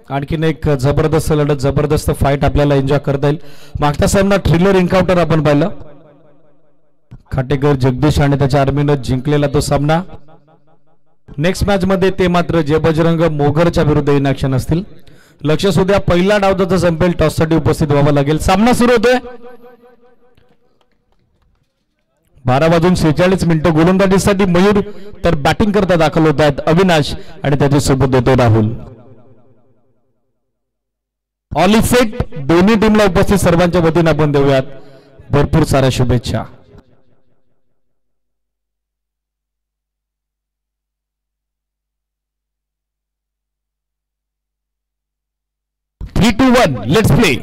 आणखीन एक जबरदस्त लढत, जबरदस्त फाईट आपल्याला एन्जॉय करता येईल. मागचा सामना थ्रिलर एन्काउंटर आपण पाहिलं. खाटेकर जगदीश आणि त्याच्या आर्मीनं जिंकलेला तो सामना. नेक्स्ट मॅच मध्ये ते मात्र जय बजरंग मोगरच्या विरुद्ध इन ऍक्शन असतील. लक्ष सुद्धा पहिला डाव जसा संपेल टॉस साठी उपस्थित व्हावं लागेल. सामना सुरू होतोय. 12:46 गोलंदाजीसाठी मयूर तर बॅटिंग करता दाखल होत आहेत अविनाश आणि त्याच्या सोबत होतो राहुल. ऑल सेट दोन्ही टीमला उपस्थित सर्वांच्या वतीने आपण देऊयात भरपूर साऱ्या शुभेच्छा. Three two one let's play.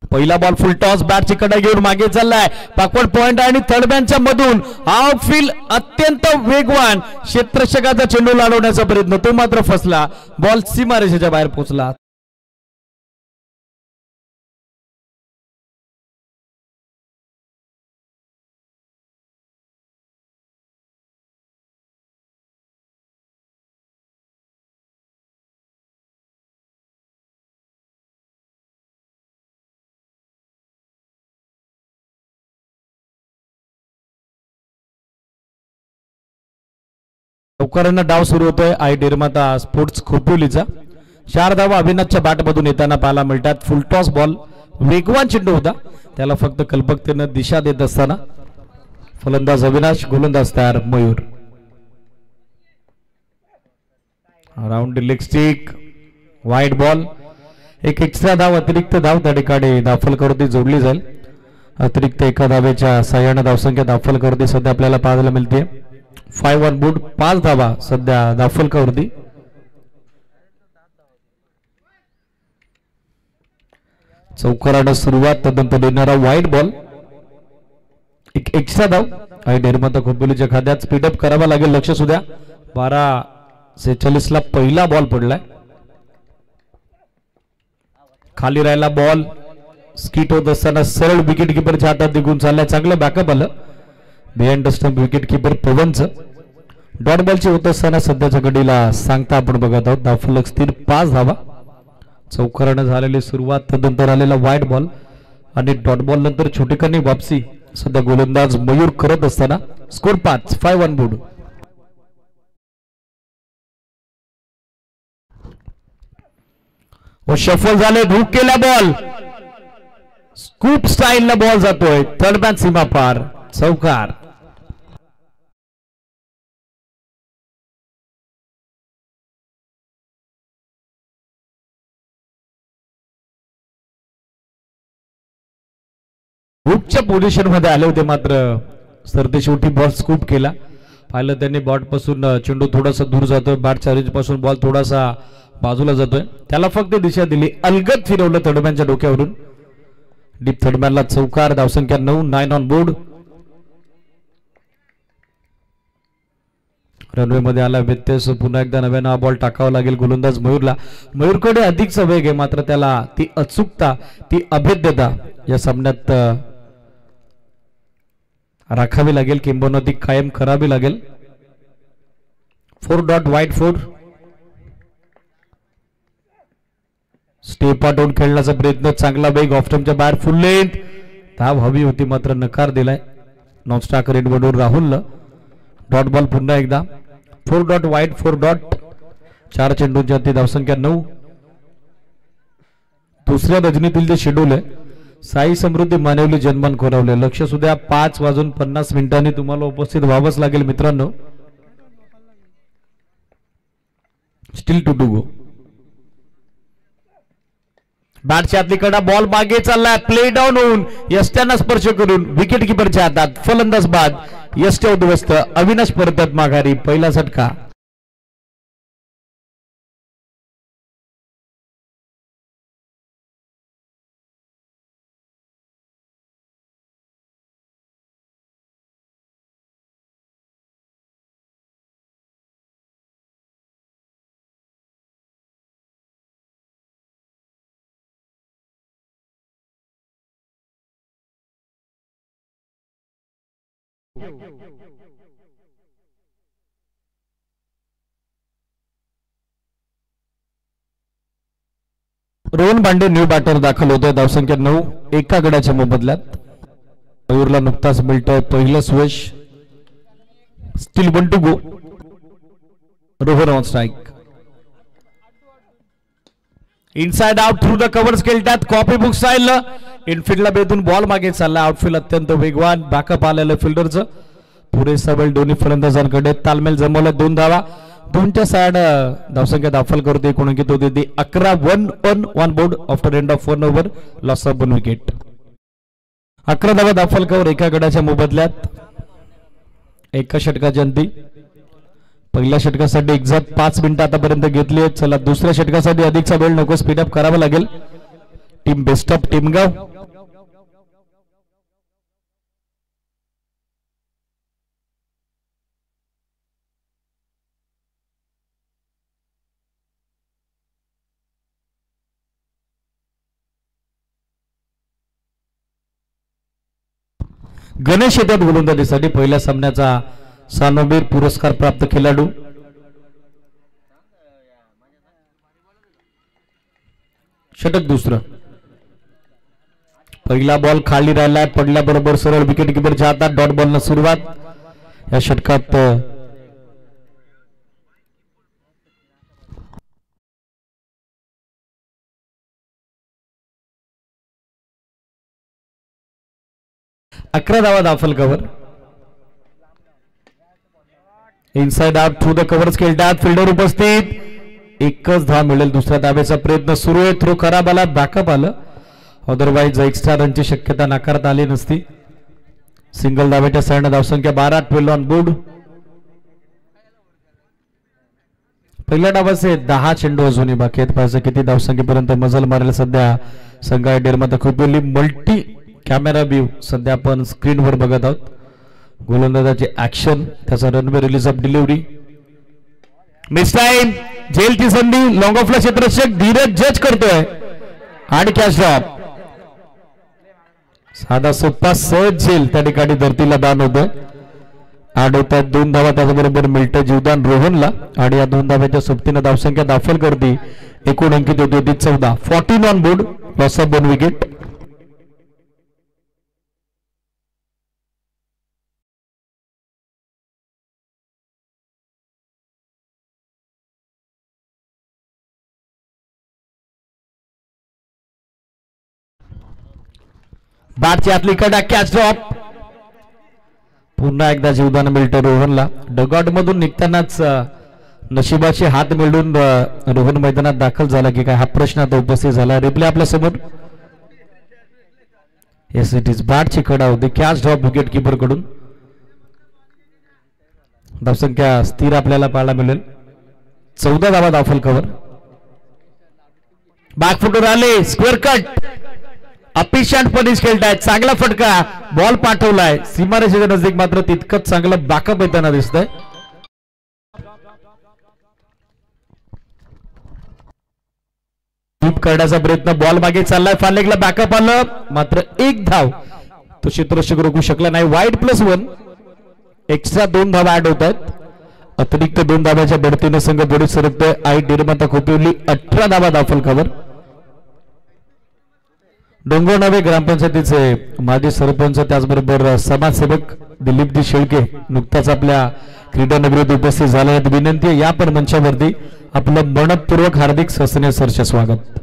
पहिला बॉल फुल टॉस, बॅटची कडा घेऊन मागे चाललाय. पाकवड पॉइंट आणि थर्ड मॅनच्या मधून आउटफील्ड अत्यंत वेगवान क्षेत्ररक्षकाचा चेंडू लाडवण्याचा प्रयत्न, तो मात्र फसला. बॉल सीमारेषेच्या बाहेर पोहोचला. लवकरांना डाव सुरू होतोय आई निर्माता स्पोर्ट्स खोपोलीचा. 4 धावा अविनाशच्या बॅटमधून येताना पाहायला मिळतात. फुल टॉस बॉल, वेगवान चेंडू होता, त्याला फक्त कल्पकतेनं दिशा देत असताना फलंदाज अविनाश, गोलंदाज तयार Mayur. Round leg stick, wide ball. एक एक्स्ट्रा धाव, अतिरिक्त धाव त्या ठिकाणी दाफलकरती जोडली जाईल. अतिरिक्त एका धावेच्या साह्याने धावसंख्या दाफलकरती सध्या आपल्याला पाहायला मिळते 5 ऑन बोर्ड. 5 धावा सध्या दाफलकरती. चौकारानं सुरुवात, तदनंतर येणारा वाईड बॉल, एक एक्स्ट्रा धाव आणि निर्माता खोपोलीच्या खात्यात. स्पीडअप करावा लागेल. लक्ष सुद्धा 12:46 पहिला बॉल पडलाय. खाली राहिला बॉल, स्किट होत असताना सरळ विकेट किपरच्या हातात निघून चाललाय. चांगलं बॅकअप आलं बिहाइंड स्टंप विकेट किपर पवनचं. डॉट बॉलची होत असताना सध्याच्या घडीला सांगता आपण बघत आहोत दाफलक स्थिर 5 धावा. चौकारानं झालेली सुरुवात, तदनंतर आलेला वाईड बॉल आणि डॉट बॉल नंतर छोटेखानी वापसी सध्या गोलंदाज मयूर करत असताना स्कोर 5 ऑन बोर्ड. व शफल झाले, हुक केला बॉल, स्कूप स्टाईलला बॉल जातोय थर्ड मॅन सीमा पार, चौकार. हुकच्या पोझिशन मध्ये आले होते, मात्र सरतेशेवटी बॉल स्कूप केला. पाहिलं त्यांनी बॉट पासून चेंडू थोडासा दूर जातोय, बॅटच्या रेंज पासून बॉल थोडासा बाजूला जातोय, त्याला फक्त दिशा दिली, अलगद फिरवलं थर्डमॅनच्या डोक्यावरून. डीप थर्डमॅनला चौकार. धावसंख्या 9 ऑन बोर्ड. रनवे मध्ये आला व्यत्यय. पुन्हा एकदा नव्यानं हा बॉल टाकावा लागेल गोलंदाज मयूरला. मयूरकडे अधिकचा वेग आहे, मात्र त्याला ती अचूकता, ती अभेद्यता या सामन्यात राखावी लागेल, किंबहुना ती कायम करावी लागेल. 4 डॉट वाईड 4. स्टेप आउट खेळण्याचा प्रयत्न, चांगला वेग, ऑफ स्टंपच्या बाहेर फुल लेंथ. धाव हवी होती मात्र नकार दिलाय नॉन स्ट्रायकर रेडवरून राहुलनं. डॉट बॉल पुन्हा एकदा. 4 डॉट वाईड 4 डॉट. 4 चेंडूंच्या ती धावसंख्या 9. दुसऱ्या रजनीतील जे शेड्यूल आहे साई समृद्धी मानवली जन्मान कोरावले. लक्ष सुद्धा 5:50 तुम्हाला उपस्थित व्हावंच लागेल मित्रांनो. Steel to go. बॅटच्या आतली कडा, बॉल मागे चाललाय, प्ले डाऊन होऊन यष्ट्यांना स्पर्श करून विकेट किपरच्या हातात. फलंदाज बाद, यष्ट्या उद्ध्वस्त, अविनाश परतत माघारी. पहिला झटका. रोहन बांडे न्यू बॅटर दाखल होतोय. धावसंख्या 9 एका गड्याच्या मोबदल्यात. मयूरला नुकताच मिळतोय पहिलं स्वेश. Still 1 to go. Rohan on strike. Inside out through the covers खेळतात कॉपी बुक स्टाईल. इनफिल्डला बेधून बॉल मागे चालला. आउटफील्ड अत्यंत वेगवान. बॅकअप आलेलं फिल्डरचं. पुरेसा वेळ दोन्ही फलंदाजांकडे. तालमेल जमवला. 2 धावा. 2च्या साइड धावसंख्या दाखल करते. एकूण अंकित होते ते 11. 1 on 1 board after end of 1 over. Loss of 1 wicket. 11 धावा दाखल कवर एका गडाच्या मोबदल्यात. एका षटकाच्या अंती. पहिल्या षटकासाठी एक्झॅक्ट 5 मिनिटं आतापर्यंत घेतली आहेत. चला दुसऱ्या षटकासाठी अधिकचा वेळ नको. स्पीडअप करावा लागेल. टीम बेस्ट ऑफ टीमगाव. गणेश येतात गोलंदाजीसाठी. पहिल्या सामन्याचा सानोबीर पुरस्कार प्राप्त खेळाडू. षटक दुसरं. पहिला बॉल खाली राहिला. पडल्याबरोबर सरळ विकेट किपरच्या हातात. डॉट बॉलनं सुरुवात या षटकात. अकरा धावा दाखल cover. Inside out through the covers खेळतात. फिल्डर उपस्थित. एकच धाव मिळेल. दुसऱ्या धाब्याचा प्रयत्न सुरू आहे. थ्रो खराब आला. बॅकअप आलं. अदरवाईज एक्स्ट्रा रनची शक्यता नाकारता आली नसती. सिंगल धाब्याच्या साइडनं धावसंख्या 12. 12 ऑन बोर्ड. पहिल्या डावाचे 10 चेंडू अजूनही बाकी आहेत. पाहिजे किती धावसंख्येपर्यंत मजल मारेल सध्या संघ डेरमध्ये. खूप मल्टी कॅमेरा व्ह्यू सध्या आपण स्क्रीनवर बघत आहोत. गोलंदाजाची ऍक्शन. त्याचा runway release of delivery. Mistime. झेलची संधी. लॉंग ऑफला क्षेत्ररक्षक धीरज जज करतोय आणि कॅच ड्रॉप. साधा सोपा सहज झेल त्या ठिकाणी धरतीला दान होतोय. आठ होतात. 2 धावा. त्याचबरोबर मिळतं जीवदान रोहनला. आणि या 2 धाव्याच्या सोबतीनं धावसंख्या दाखल करते. एकूण अंकित होते ती 14. 14 on board. Loss of 1 wicket. बॅटची आतली कडा. Catch drop. पुन्हा एकदा जीवदान मिळतं रोहनला. डगआउट मधून निघतानाच नशिबाचे हात मिळून रोहन मैदानात दाखल झाला की काय हा प्रश्न आता उपस्थित झाला. रिप्ले आपल्या समोर. Yes it is. बॅटची कडा होती. कॅच ड्रॉप विकेट किपर कडून. धावसंख्या स्थिर आपल्याला पाहायला मिळेल. 14 धावा दाखल कव्हर. बॅकफुटवर आले. Square cut. अपिशांत पनिश खेळतायत. चांगला फटका. बॉल पाठवलाय सीमारेषेच्या नजदीक. मात्र तितकंच चांगलं बॅकअप येताना दिसतंय. स्वीप करण्याचा प्रयत्न. बॉल मागे चाललाय. फालेगला बॅकअप आलं. मात्र 1 धाव तो क्षेत्ररक्षक रोखू शकला नाही. वाईड +1. एक्स्ट्रा 2 धावा ऍड होत आहेत. अतिरिक्त 2 धाव्याच्या बढतीने संघ पुढे सरकतोय. आई निर्माता खोपिवली 18 धावा दाखल कव्हर. डोंगरनावे ग्रामपंचायतीचे माजी सरपंच त्याचबरोबर समाजसेवक दिलीपजी शेळके नुकताच आपल्या क्रीडा नगरीत उपस्थित झाले आहेत. विनंती या पण मंचावरती आपलं मनपूर्वक हार्दिक सस्ने सरचे स्वागत.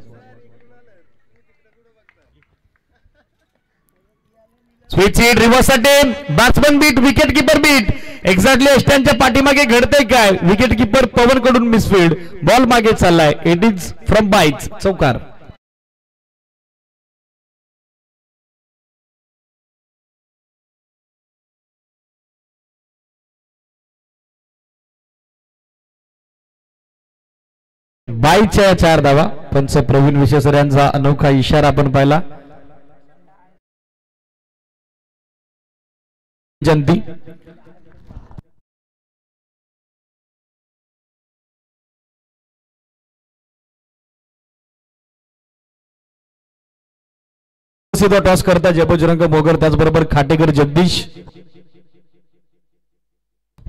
Switch hit. Reverse attempt. Batsman beat. Wicket keeper beat. Exactly अष्टांच्या पाठीमागे घडतंय काय. विकेट किपर पवन कडून मिसफील्ड. बॉल मागे चाललाय. It is from bites. चौकार. बाईच्या 4 धावा. पंच प्रवीण विशेसर यांचा अनोखा इशारा आपण पाहिला. जंती टॉस करता जयबजरंग मोगर. त्याचबरोबर खाटेकर जगदीश.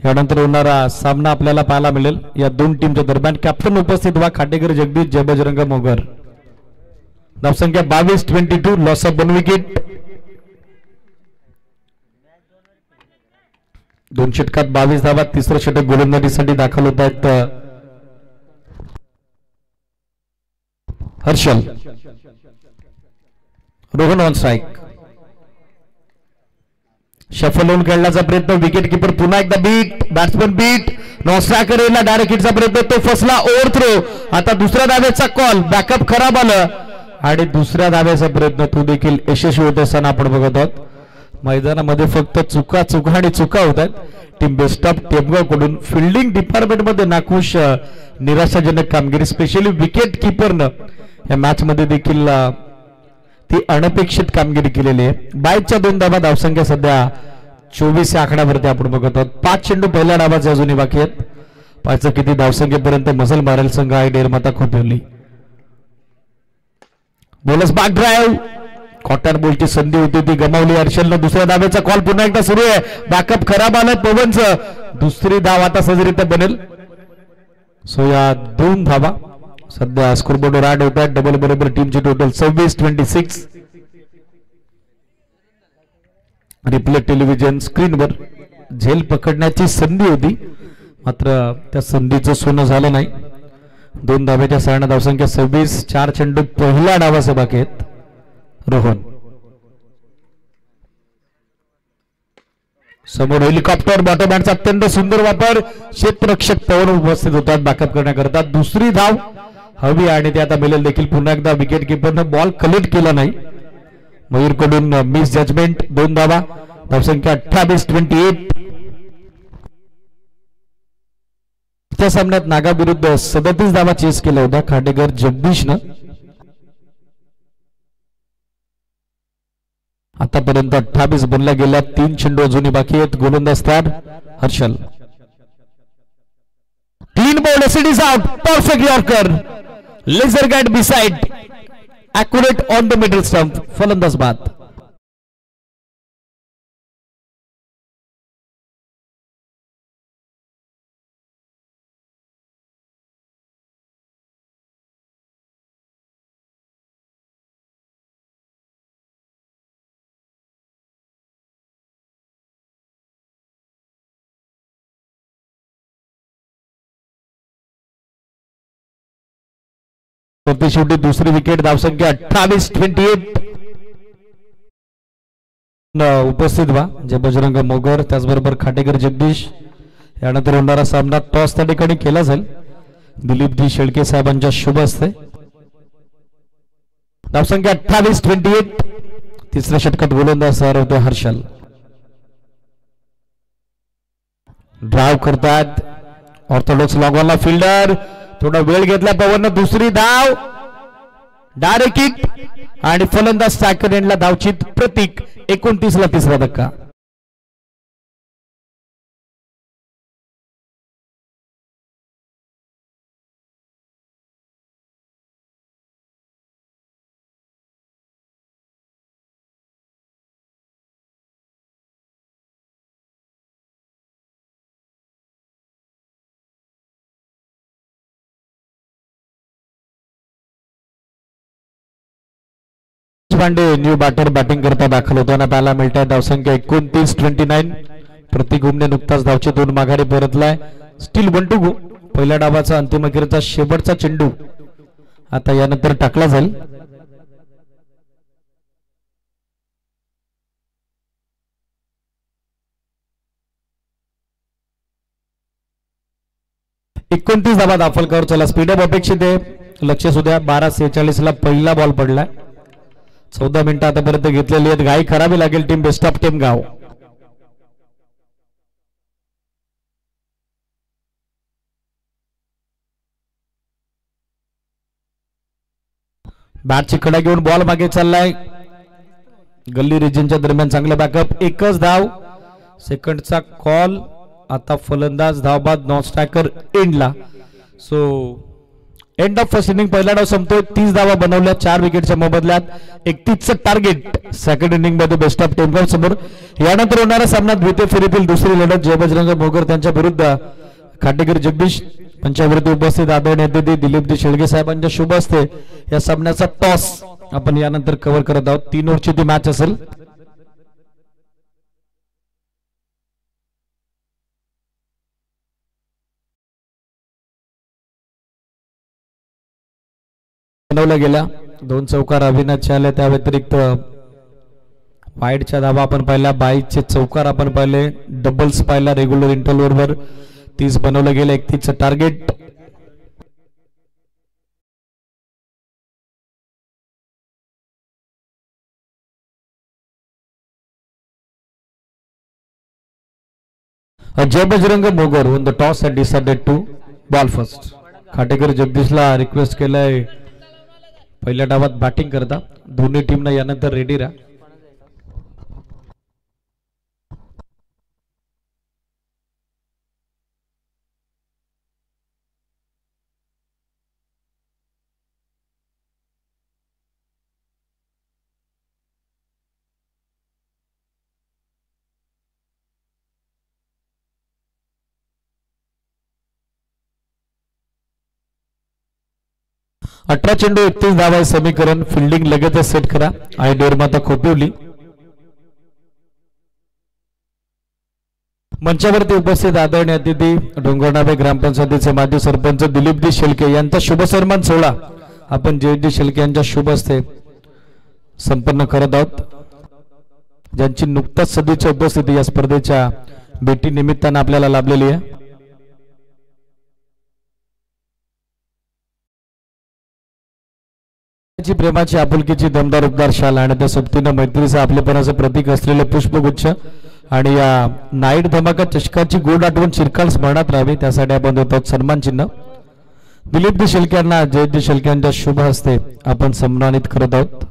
यानंतर होणारा सामना आपल्याला पाहायला मिळेल या 2 टीमच्या दरम्यान. कॅप्टन उपस्थित व्हा. खाटेकर जगदीश. जयबजरंग मोगर. धावसंख्या 22-22, लॉस ऑफ 1 विकेट. 2 षटकात 22 धावा. तिसरं षटक गोलंदाजीसाठी दाखल होत आहेत Harshal. Rohan on strike. Shuffle होऊन खेळण्याचा प्रयत्न. विकेट किपर पुन्हा एकदा बीट. Batsman beat. नॉस्ट्रायकर यायला डायरेक्ट हिटचा प्रयत्न. तो फसला. Over throw. आता दुसऱ्या धावेचा कॉल. बॅकअप खराब आलं आणि दुसऱ्या धावेचा प्रयत्न तो देखील यशस्वी होत असताना आपण बघत आहोत. मैदानामध्ये फक्त चुका आणि चुका होत आहेत. टीम बेस्ट ऑफ टेमगाव कडून फिल्डिंग डिपार्टमेंट मध्ये नाखुश निराशाजनक कामगिरी. स्पेशली विकेट किपरनं या मॅच मध्ये देखील ती अनपेक्षित कामगिरी केलेली आहे. 22च्या 2 धावा. धावसंख्या सध्या 24 या आकड्यावरती आपण बघत आहोत. 5 चेंडू पहिल्या डावाचे अजूनही बाकी आहेत. 5 किती धावसंख्येपर्यंत मजल मारेल संघ आहे निर्माता खोपवली. बोलस बॅक ड्राईव्ह. कॉटन बॉलची संधी होती ती गमावली हर्षलनं. दुसऱ्या धावेचा कॉल पुन्हा एकदा सुरू आहे. बॅकअप खराब आलाय पवनचं. दुसरी धाव आता सहजरित्या बनेल. सो या 2 धावा सध्या स्कोरबोर्डवर ऍड होत आहेत. डबल बरोबर टीमची टोटल 26-26. रिप्ले टेलिव्हिजन स्क्रीनवर झेल पकडण्याची संधी होती मात्र त्या संधीचं सोनं झालं नाही. 2 धावेच्या सहाय्याने धावसंख्या 26. 4 चेंडू पहिल्या डावाचे बाकी आहेत. रोहन समोर हेलिकॉप्टर. बॉटम हँडचा अत्यंत सुंदर वापर. क्षेत्ररक्षक पवन उपस्थित होतात बॅकअप करण्याकरता. दुसरी धाव हवी आणि ते आता मिळेल देखील. पुन्हा एकदा विकेट किपरनं बॉल कलेक्ट केला नाही. मयूर कडून मिस जजमेंट. 2 धावा. धावसंख्या 28-28. त्या सामन्यात नागा विरुद्ध 37 धावा चेस केल्या होत्या खाटेकर जगदीशनं. आतापर्यंत 28 बनल्या गेल्या. 3 चेंडू अजूनही बाकी आहेत. गोलंदाज तयार हर्षल. Clean ball. एसिड is out. Perfect yorker. Ledger guide beside. accurate on the middle stump. फलंदाज बाद. शेवटी दुसरी विकेट. धावसंख्या 28-28. उपस्थित व्हा जे बजरंग मोगर त्याचबरोबर खाटेकर जगदीश. यानंतर होणारा सामना टॉस त्या ठिकाणी केला जाईल. दिलीपजी शेळके साहेबांच्या शुभ हस्ते. धावसंख्या 28-28. तिसऱ्या षटकात गोलंदाज तयार होते हर्षल. ड्राइव्ह करतात ऑर्थोडॉक्स लॉगॉनला फिल्डर. थोडा वेळ घेतला पवननं. दुसरी धाव. डायरेक्ट हिट आणि फलंदाज सेकंड एंडला धावचित प्रतीक. 29 ला तिसरा धक्का. पांडे न्यू बॅटर बॅटिंग करता दाखल होताना पाहायला मिळत आहे. धावसंख्या 29-29. प्रतीक घुमने नुकताच धावचे 2 माघारी परतलाय. Steel 1 to go. पहिल्या डावाचा अंतिम अखेरचा शेवटचा चेंडू आता यानंतर टाकला जाईल. एकोणतीस धावा दाफलकर. चला स्पीडअप अपेक्षित आहे. लक्ष सुद्धा 12:46 ला पहिला बॉल पडलाय. 14 मिनिटं आतापर्यंत घेतलेली आहेत. घाई करावी लागेल टीम बेस्ट ऑफ टेमगाव. बॅटची कडा घेऊन बॉल मागे चाललाय. गल्ली रिजनच्या दरम्यान चांगलं बॅकअप. एकच धाव. सेकंडचा कॉल. आता फलंदाज धावबाद. नॉन स्ट्रायकर एंडला. So end of first inning. पहिला डाव संपतोय. 30 धावा बनवल्या 4 विकेटच्या मोबदल्यात. 31चं टार्गेट सेकंड इनिंग मध्ये बेस्ट ऑफ टेमगाव समोर. यानंतर होणाऱ्या सामन्यात द्वितीय फेरीतील दुसरी लढत जय बजरंग मोगर त्यांच्या विरुद्ध खाटेकर जगदीश. पंचावरती उपस्थित आदरणीय अतिथी दिलीपजी शेळके साहेबांच्या शुभ हस्ते या सामन्याचा टॉस आपण यानंतर कव्हर करत आहोत. 3 ओव्हरची ती मॅच असेल. बनवल्या गेल्या 2 चौकार अविनाशचे आले. त्या व्यतिरिक्त वाईडच्या धावा आपण पाहिल्या, बाईचे चौकार आपण पाहिले, डबल्स पाहिला रेग्युलर इंटरव्हल बरोबर 30 बनवलं गेलं. 31चं target. Jai Bajrang Mogar won the toss and decided to bowl first. Khatekar जगदीशला रिक्वेस्ट केलाय पहिल्या डावात बॅटिंग करता. दोन्ही टीमना यानंतर रेडी राहा. अठरा चेंडू 31 धावा समीकरण. फिल्डिंग लगेचच सेट करा. आणि डोरमाता खोपिवली. मंचावरती उपस्थित आदरणीय अतिथी डोंगरनावे ग्रामपंचायतीचे माजी सरपंच दिलीपजी शेळके यांचा शुभ सन्मान सोहळा आपण जयजी शेळके यांच्या शुभ हस्ते संपन्न करत आहोत. ज्यांची नुकताच सदिच्छा उपस्थिती या स्पर्धेच्या भेटी निमित्तानं आपल्याला लाभलेली आहे. प्रेमाची आपुलकीची दमदार उपदार शाल आणि त्या सोबतीनं मैत्रीचं आपलेपणाचं प्रतीक असलेलं पुष्पगुच्छ आणि या नाईट धमाका चषकाची गोड आठवण चिरकाल स्मरणात राहावी त्यासाठी आपण देत आहोत सन्मान चिन्ह. दिलीपजी शेळके यांना जयजी शेळके यांच्या शुभ हस्ते आपण सन्मानित करत आहोत.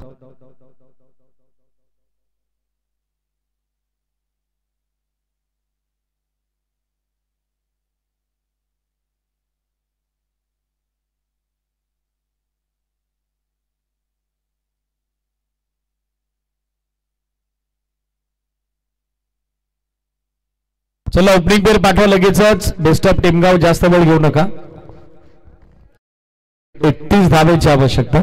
चला ओपनिंग पेअर पाठवा लगेचच. बेस्ट ऑफ टीमगाव. जास्त वेळ घेऊ नका. 31 धावेची आवश्यकता.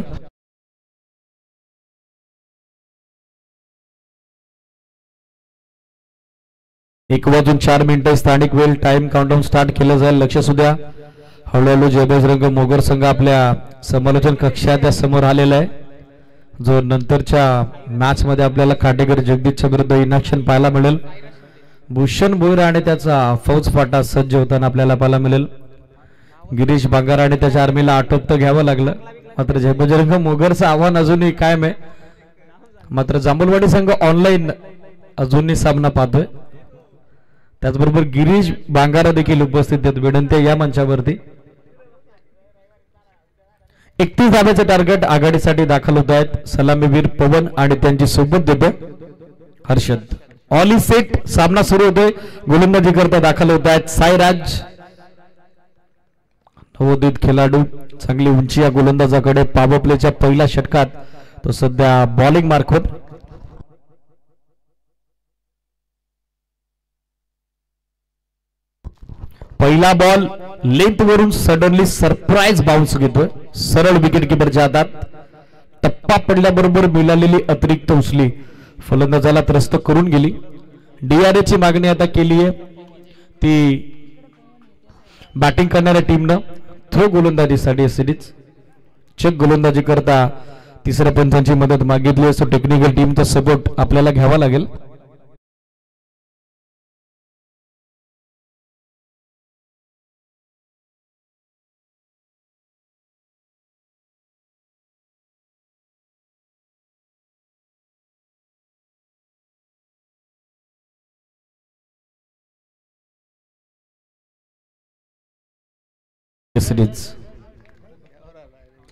एक वाजून 4 मिनिटं स्थानिक वेळ. टाइम काउंटडाऊन स्टार्ट केलं जाईल. लक्ष सुद्धा हळूहळू जय बजरंग मोगर संघ आपल्या समालोचन कक्षा त्या समोर आलेला आहे. जो नंतरच्या मॅच मध्ये आपल्याला खाटेकर जगदीशच्या विरुद्ध इनॅक्शन पाहायला मिळेल. भूषण भोईर आणि त्याचा फौज फाटा सज्ज होताना आपल्याला पाहायला मिळेल. गिरीश बांगारा आणि त्याच्या आर्मीला आटोपतं घ्यावं लागलं. मात्र जय बजरंग मोगरचं आव्हान अजूनही कायम आहे. मात्र जांभूलवाडी संघ ऑनलाईन अजूनही सामना पाहतोय. त्याचबरोबर गिरीश बांगारा देखील उपस्थित आहेत. विनंती या मंचावरती. 31 धाब्याचे टार्गेट आघाडीसाठी दाखल होत आहेत. सलामीवीर पवन आणि त्यांची सोबत देतो हर्षद. All is set. सामना सुरू होतोय. गोलंदाजी करता दाखल होत आहेत साईराज. नवोदित खेळाडू. चांगली उंची या गोलंदाजाकडे. पॉवर प्लेच्या पहिल्या षटकात तो सध्या बॉलिंग मार्कवर. पहिला बॉल लेंथ वरून सडनली सरप्राईज बाउन्स घेतोय. सरळ विकेट किपरच्या हातात. टप्पा पडल्याबरोबर मिळालेली अतिरिक्त उचली फलंदाजाला त्रस्त करून गेली. डीआरए ची मागणी आता केली आहे ती बॅटिंग करणाऱ्या टीमनं थ्रो गोलंदाजीसाठी सिरीज. चेक गोलंदाजी करता तिसऱ्या पंचांची मदत मागितली असतो. टेक्निकल टीमचा सपोर्ट आपल्याला घ्यावा लागेल. Series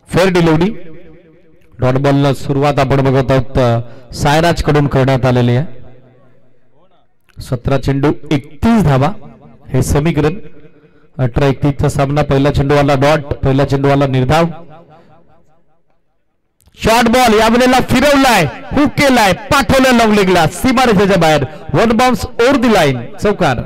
fair delivery. डॉट बॉलला सुरुवात आपण बघत आहोत सायराज कडून करण्यात आलेली आहे. 17 चेंडू 31 धावा हे समीकरण. 18-31 चा सामना. पहिला चेंडूवाला डॉट. पहिला चेंडूवाला निर्धाव. शॉर्ट बॉल यावेळेला फिरवलाय. हुक केलाय. पाठवलं लॉंग लेगला. सीमारेषेच्या बाहेर. 1 बाउन्स ओव्हर दी लाईन. चौकार.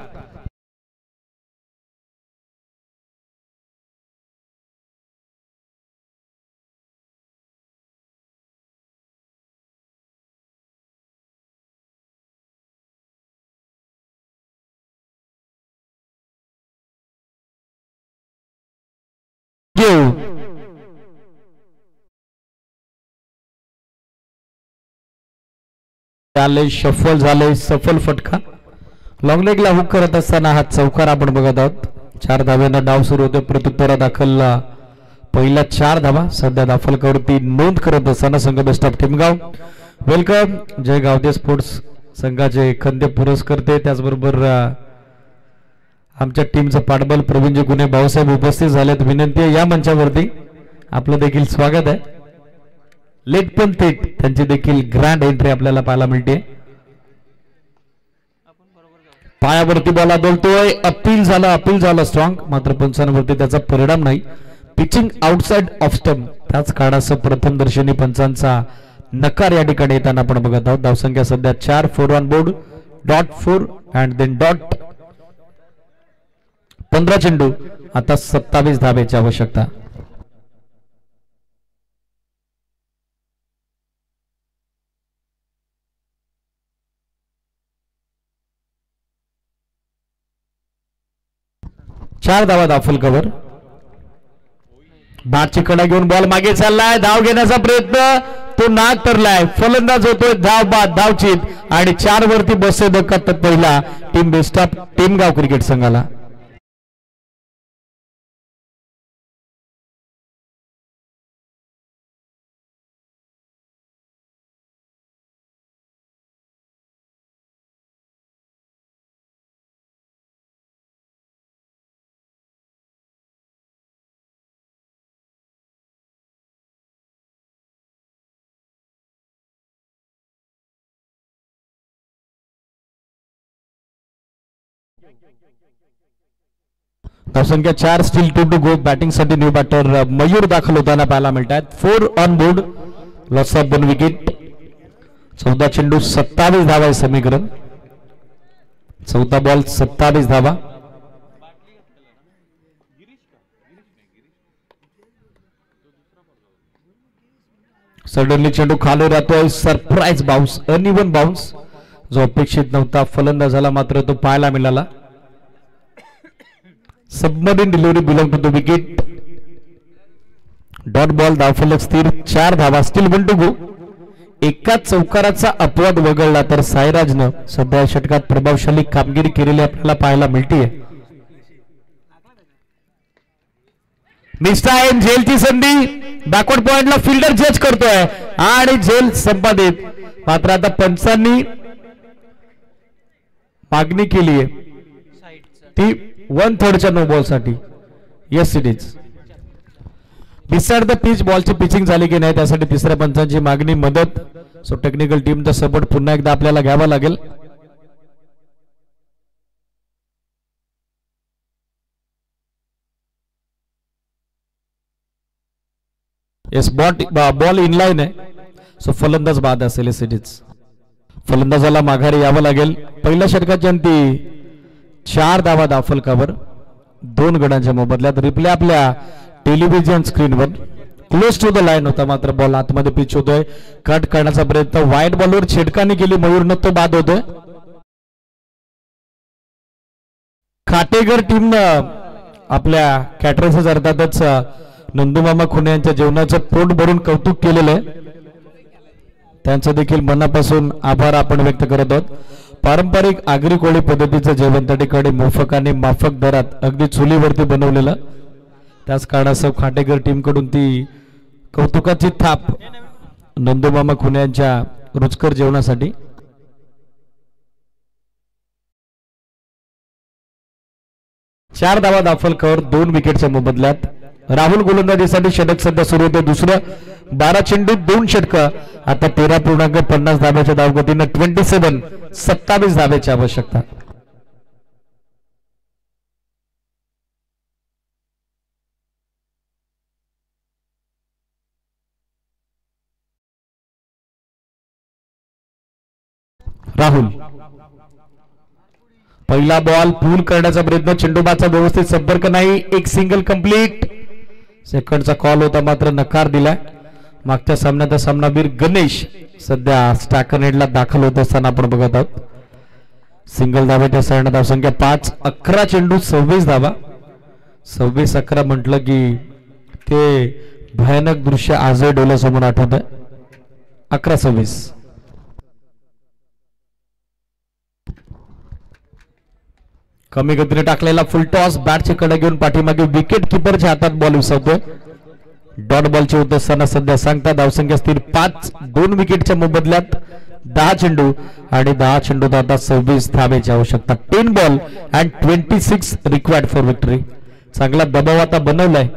झाले शफल झाले सफल फटका लॉंग लेगला हुक करत असताना हा चौकार आपण बघत आहोत. 4 धाव्यांना डाव सुरू होते. प्रत्युत्तरा दाखल पहिल्या 4 धावा सध्या दाफलकावरती नोंद करत असताना संघ बेस्ट ऑफ टिमगाव. वेलकम जय गावदे स्पोर्ट्स संघाचे खंदे पुरस्कर्ते त्याचबरोबर आमच्या टीमचं पाठबल प्रवीणजी गुन्हे भाऊसाहेब उपस्थित झालेत. विनंती आहे या मंचावरती आपलं देखील स्वागत आहे. लेट पण थेट त्यांची देखील ग्रँड एंट्री आपल्याला पाहायला मिळते. पायावरती बॉल आदळतोय. अपील झालं स्ट्रॉंग मात्र पंचांवरती त्याचा परिणाम नाही. पिचिंग आउटसाइड ऑफ स्टंप त्याच काळासह प्रथम दर्शनी पंचांचा नकार या ठिकाणी येताना आपण बघत आहोत. धावसंख्या सध्या 4 4 on board dot 4 and then dot 15 चेंडू आता 27 धावेची आवश्यकता. चार धावा दाफल कव्हर. बॅटची कडा घेऊन बॉल मागे चाललाय. धाव घेण्याचा प्रयत्न तो नाक तरलाय. फलंदाज होतोय धाव बाद धावचीत आणि 4 वरती बसे धक्का पहिला टीम बेस्ट ऑफ टिमगाव क्रिकेट संघाला. धावसंख्या 4 स्टील 2 टू गो. बॅटिंग साठी न्यू बॅटर मयूर दाखल होताना पाहायला मिळतात. 4 on board loss of 1 wicket. 14 चेंडू 27 धावा समीकरण. 14 बॉल 27 धावा. सडनली चेंडू खाली राहतोय. सरप्राईज बाउन्स अनइव्हन बाउन्स जो अपेक्षित नव्हता फलंदाजाला मात्र तो पाहायला मिळाला. Submarine delivery belong to the wicket. Dot ball धावफलक स्थिर 4 धावा स्टील 1 टू गो. एकाच चौकाराचा अपवाद वगळला तर साईराजनं सध्या षटकात प्रभावशाली कामगिरी केलेली आपल्याला पाहायला मिळते. मिस्टर आहे झेलची संधी. बॅकवर्ड पॉइंटला फिल्डर जज करतोय आणि झेल संपादित. मात्र आता पंचांनी मागणी केली आहे ती 1/3च्या नो बॉल साठी. Yes it is. Beside the pitch बॉलची पिचिंग झाली की नाही त्यासाठी तिसऱ्या पंचांची मागणी मदत. सो टेक्निकल टीमचा सपोर्ट पुन्हा एकदा आपल्याला घ्यावा लागेल. येस बॉल इनलाईन आहे. सो फलंदाज बाद असेल. Yes it is. फलंदाजाला माघारी यावं लागेल. पहिल्या षटकाच्या अंती 4 धावा दाफल कव्हर 2 गडांच्या मोबदल्यात. रिप्ले आपल्या टेलिव्हिजन स्क्रीनवर क्लोज टू द लाईन होता मात्र बॉल आतमध्ये पिच होतोय. कट करण्याचा प्रयत्न वाईट बॉलवर छेडकानी केली मयूरनं तो बाद होतोय. खाटेकर टीमनं आपल्या कॅटरर्स अर्थातच नंदूमामा खुने यांच्या जेवणाचं पोट भरून कौतुक केलेलं आहे. त्यांचं देखील मनापासून आभार आपण व्यक्त करत आहोत. पारंपरिक आगरी कोळी पद्धतीचं जेवण त्या ठिकाणी मोफक आणि माफक दरात अगदी चुलीवरती बनवलेलं. त्याच कारणासह खाटेकर टीम कडून ती कौतुकाची थाप नंदूमामा खुने यांच्या रुचकर जेवणासाठी. चार धावा दाखल कर 2 विकेटच्या मोबदल्यात. राहुल गोलंदाजीसाठी षटक सध्या सुरू होते. दुसरं 12 चेंडू 2 षटक आता 13.50 धाब्याच्या धावगतीनं 27 धाब्याची आवश्यकता. राहुल पहिला बॉल पूल करण्याचा प्रयत्न. चेंडूबाचा व्यवस्थित संपर्क नाही. एक सिंगल कंप्लीट. सेकंडचा कॉल होता मात्र नकार दिलाय. मागच्या सामन्यात सामनावीर गणेश सध्या स्टॅकर हेडला दाखल होत असताना आपण बघत आहोत. सिंगल धाब्याच्या सारण्या धावसंख्या 5. 11 चेंडू 26 धावा. 26-11 म्हटलं की ते भयानक दृश्य आजही डोळ्यासमोर आठवत आहे. 11-26. कमी गतीने टाकलेला फुल टॉस बॅटचे कडे घेऊन पाठीमागे विकेट किपरच्या हातात बॉल विसरतोय. डॉट बॉलची होत असताना सध्या सांगता धावसंख्या स्थिर 5. 2 विकेटच्या मोबदल्यात 10 चेंडू आणि 10 चेंडूत आता 26 धावेची आवश्यकता. 10 ball and 26 required for victory. चांगला दबाव आता बनवलाय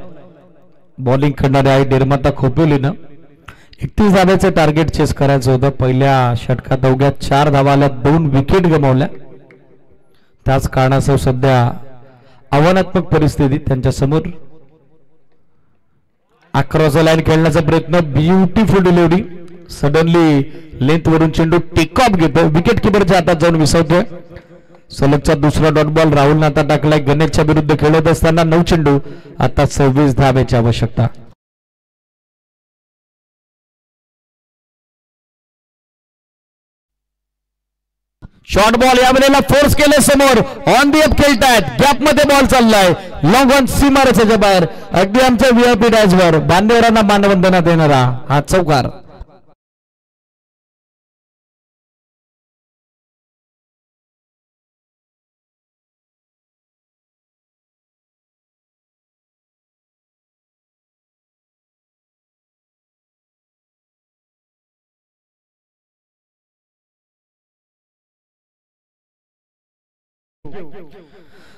बॉलिंग करणारे आहे निर्माता खोपोलीनं. 31 धावेचं टार्गेट चेस करायचं होतं. पहिल्या षटकात अवघ्या 4 धावा आल्या, 2 विकेट गमावल्या. त्याच कारणासह सध्या आव्हानात्मक परिस्थिती त्यांच्या समोर. अक्रॉस द लाईन खेळण्याचा प्रयत्न, ब्युटिफुल डिलिव्हरी. सडनली लेंथ वरून चेंडू टेक ऑफ घेतो, विकेट किपरच्या हातात जाऊन विसरतोय. सलगचा दुसरा डॉट बॉल राहुलने आता टाकलाय. गणेशच्या विरुद्ध खेळत असताना 9 चेंडू आता 26 धावेची आवश्यकता. शॉर्ट बॉल या वेळेला फोर्स केले समोर. ऑन दी अप खेळतायत, गॅप मध्ये बॉल चाललाय. लॉंग ऑन सीमारेषेच्या बाहेर अगदी आमच्या व्हीआयपी डॅशवर बांदेवरांना मानवंदना देणारा हा चौकार.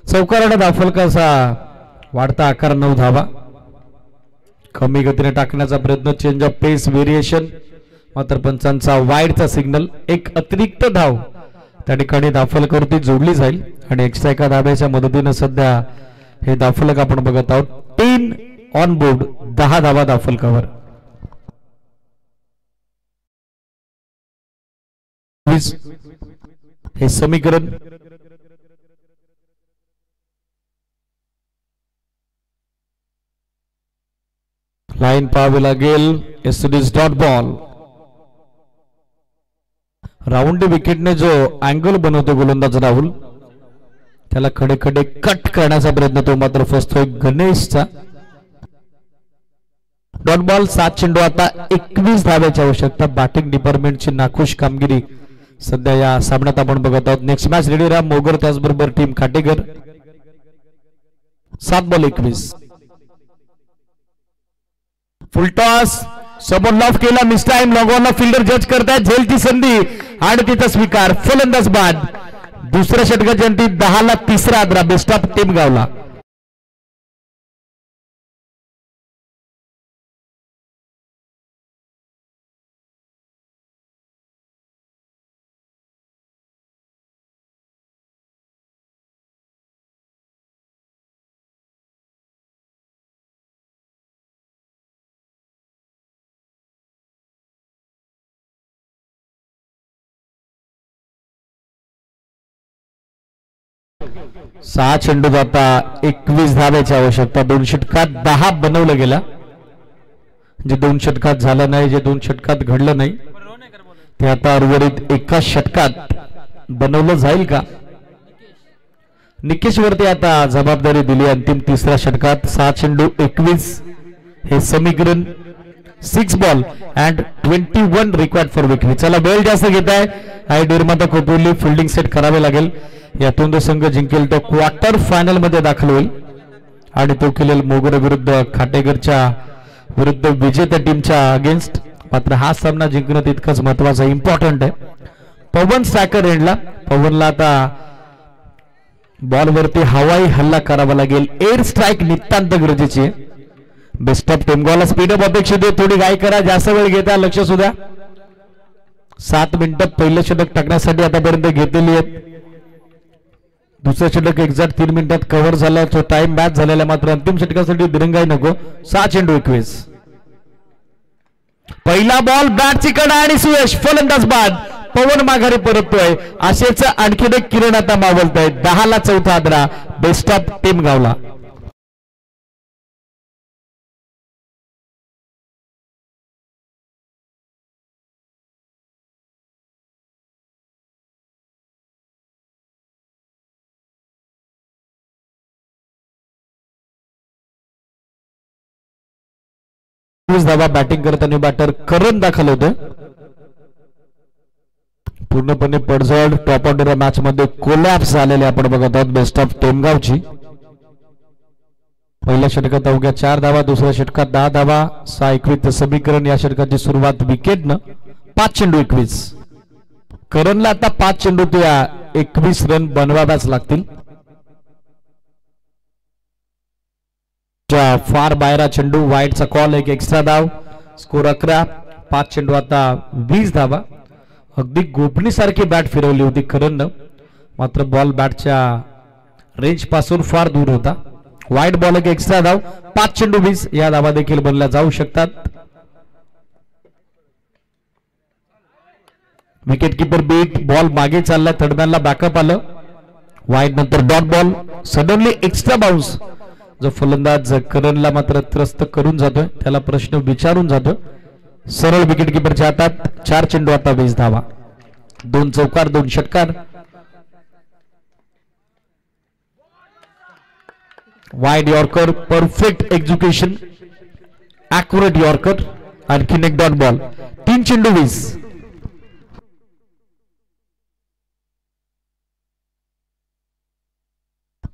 चौकाराने दाफलकाचा वाढता आकार 9 धावा. कमी गतीने टाकण्याचा प्रयत्न, चेंज ऑफ पेस व्हेरिएशन, मात्र पंचांचा वाईडचा सिग्नल. एक अतिरिक्त धाव त्या ठिकाणी दाफलकावरती जोडली जाईल आणि एक्स्ट्रा एका धाब्याच्या मदतीने सध्या हे दाफलक आपण बघत आहोत. 10 ऑन बोर्ड, 10 धावा दाफलकावर. हे समीकरण लाईन पाहावी लागेल. एसडीज डॉट बॉल. राऊंड विकेटने जो अँगल बनवतो गोलंदाज राहुल, त्याला खडे खडे कट करण्याचा प्रयत्न तो मात्र फसतोय गणेशचा. Dot ball. 7 चेंडू आता 21 धाव्याची आवश्यकता. बॅटिंग डिपार्टमेंटची नाखुश कामगिरी सध्या या सामन्यात आपण बघत आहोत. Next match ready Ram Mogar, त्याचबरोबर टीम खाटेकर. 7 बॉल 21. फुल टॉस समोर लॉफ केला, मिस टाइम. लॉंगॉनला फिल्डर जज करतायत. झेलची संधी आणि तिथं स्वीकार. फलंदाज बाद. दुसऱ्या षटकाच्या अंती 10 ला तिसरा आदरा. बेस्ट ऑफ टीम गावला. सहा चेंडूत आता 21 धाव्याची आवश्यकता. 2 षटकात 10 बनवलं गेला. जे 2 षटकात झालं नाही, जे 2 षटकात घडलं नाही, ते आता उर्वरित एका षटकात बनवलं जाईल का? निकेशवरती आता जबाबदारी दिली. अंतिम तिसऱ्या षटकात 6 चेंडू 21 हे समीकरण. 6 ball and 21 required for victory. चला वेळ जास्त घेत आहे आणि निर्माता खोपोली फिल्डिंग सेट करावे लागेल. यातून जो संघ जिंकेल तो क्वार्टर फायनल मध्ये दाखल होईल आणि तो केलेल मोगर विरुद्ध खाटेकरच्या विरुद्ध विजेत्या टीमच्या अगेन्स्ट. मात्र हा सामना जिंकणं तितकंच महत्वाचं, इम्पॉर्टंट आहे. पवन स्ट्रायकर एंडला. पवनला आता बॉलवरती हवाई हल्ला करावा लागेल. एअर स्ट्राईक नितांत गरजेची आहे. बेस्ट ऑफ टीम गॉलला स्पीडअप अपेक्षित आहे. थोडी गाय करा, जास्त वेळ घेता, लक्ष सुद्धा. 7 मिनिटं पहिलं षटक टाकण्यासाठी आतापर्यंत घेतलेली आहेत. दुसरं षटक एक्झॅक्ट 3 मिनिटात कव्हर झाला. तो टाइम मॅच झालेला, मात्र अंतिम षटकासाठी दिरंगाई नको. 6 चेंडू 21. पहिला बॉल बॅटची कडा आणि सुयश. फलंदाज बाद. पवन माघारी परततोय. असेच आणखीन एक किरण आता मावलत आहे. 10 ला चौथा आदरा. बेस्ट ऑफ टीम गावला. 20 धावा बॅटिंग करताना बॅटर करण दाखल होते. पूर्णपणे पडझड टॉप ऑर्डर मॅच मध्ये कोलॅप्स झालेले आपण बघत आहोत बेस्ट ऑफ टेमगावची. पहिल्या षटकात अवघ्या 4 धावा, दुसऱ्या षटकात 10 धावा. 6-21 समीकरण. या षटकाची सुरुवात विकेटनं. 5 चेंडू 21. करणला आता 5 चेंडू ते 21 रन बनवाव्याच लागतील. फार बाहेर चेंडू, वाईडचा कॉल, एक एक्स्ट्रा धाव. स्कोर 11. 5 चेंडू आता 20 धावा. अगदी गोपनीसारखी बॅट फिरवली होती करणनं, मात्र बॉल बॅटच्या रेंज पासून फार दूर होता. वाईड बॉल, एक एक्स्ट्रा धाव. 5 चेंडू 20. या धावा देखील बनल्या जाऊ शकतात. Wicket keeper beat. बॉल मागे चालला, थर्डमॅनला बॅकअप आलं. वाईड नंतर dot ball. Suddenly extra bounce. जो फलंदाज करणला मात्र त्रस्त करून जातोय, त्याला प्रश्न विचारून जातोय. सरळ विकेट किपरच्या हातात. 4 चेंडू आता 20 धावा. 2 चौकार 2 षटकार. Wide yorker, perfect execution, accurate yorker. आणखीन एक डॉट बॉल. 3 चेंडू 20.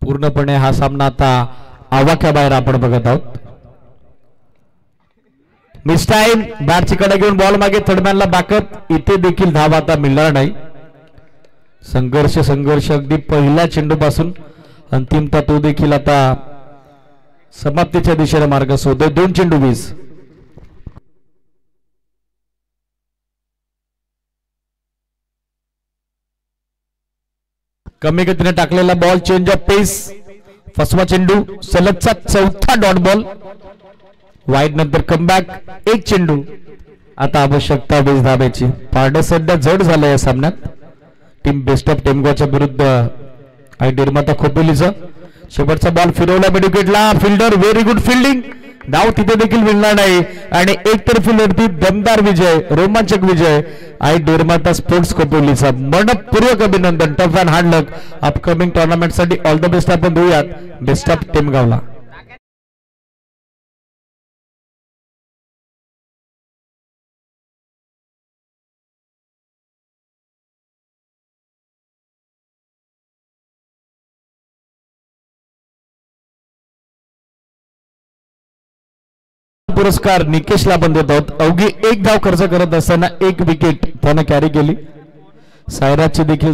पूर्णपणे हा सामना आता आवाक्याबाहेर आपण बघत आहोत. Miss time. बॅटची कडे घेऊन बॉल मागे, थर्डमॅनला बॅकअप. इथे देखील धाव आता मिळणार नाही. संघर्ष अगदी पहिल्या चेंडू पासून अंतिमता तो देखील आता समाप्तीच्या दिशेने मार्ग शोधतोय. 2 चेंडू 20. कमी गतीने टाकलेला बॉल, चेंज ऑफ पेस. फसवा चेंडू, सलगचा 4था डॉट बॉल. वाईड नंतर कमबॅक. 1 चेंडू. आता आवश्यकता 20 धाब्याची. पारड सध्या जड झालं या सामन्यात. टीम बेस्ट ऑफ टेमगावच्या विरुद्ध आणि निर्माता खोपोलीचं. शेवटचा बॉल फिरवला मिड विकेटला. Fielder very good fielding. धाव तिथे देखील मिळणार नाही आणि एकतर्फी लढतीत दमदार विजय, रोमांचक विजय आणि निर्माता स्पोर्ट्स खोपोलीचा. मनपूर्वक अभिनंदन. Tough and hard luck upcoming tournament साठी. ऑल द बेस्ट आपण देऊयात बेस्ट ऑफ टेमगावला. पुरस्कार निकेशला आपण देत आहोत. अवघी 1 धाव खर्च करत असताना 1 विकेट त्यानं कॅरी केली. सायराजची देखील